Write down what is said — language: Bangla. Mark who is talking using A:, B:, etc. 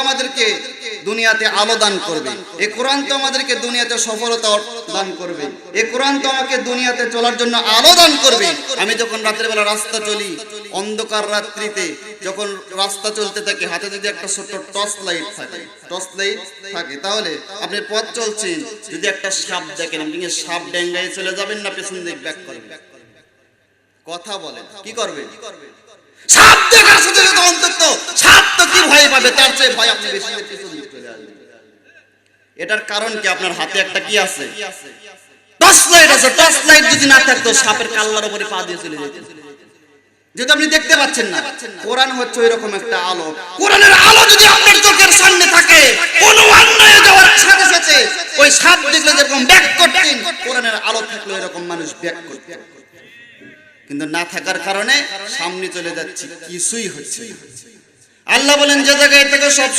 A: আমাদেরকে দুনিয়াতে আলো দান করবে, এই কোরআন তো আমাদেরকে দুনিয়াতে সফলতা দান করবে, এই কোরআন তো আমাকে দুনিয়াতে চলার জন্য আলো দান করবে। আমি যখন রাতের বেলা রাস্তা চলি, অন্ধকার রাত্রিতে যখন রাস্তা চলতে থাকে, হাতে যদি একটা ছোট্ট টর্চ লাইট থাকে, তাহলে আপনি পথ চলছেন, যদি একটা সাপ দেখেন, আপনি সাপ ডেঙ্গায় চলে যাবেন না পেছন দিক ব্যাক করবেন? কথা বলেন, কি করবেন? সাপ দেখার সাথে সাথে অন্তত সাপ তো কি ভয় পাবে, তার চেয়ে ভয় আপনি বেশি পেছন দিক চলে আসবেন। এটার কারণ কি? আপনার হাতে একটা কি আছে? টর্চ লাইট আছে। টর্চ লাইট যদি না থাকতো সাপের কাল্লার উপরে পা দিয়ে চলে যেতেন, যেটা আপনি দেখতে পাচ্ছেন না। কোরআন হচ্ছে ওইরকম একটা আলো। কোরআনের আলো যদি আপনার চোখের সামনে থাকে, কোন অন্যায় যাওয়ার সাথে সাথে ওই সাপ দেখলে যেরকম ব্যাক করতেন, কোরআনের আলো থাকলে এরকম মানুষ ব্যাক করতেন। কিন্তু না থাকার কারণে সামনে চলে যাচ্ছি, কিছুই হচ্ছে। আল্লাহ বলেন যে জায়গায় থেকে সব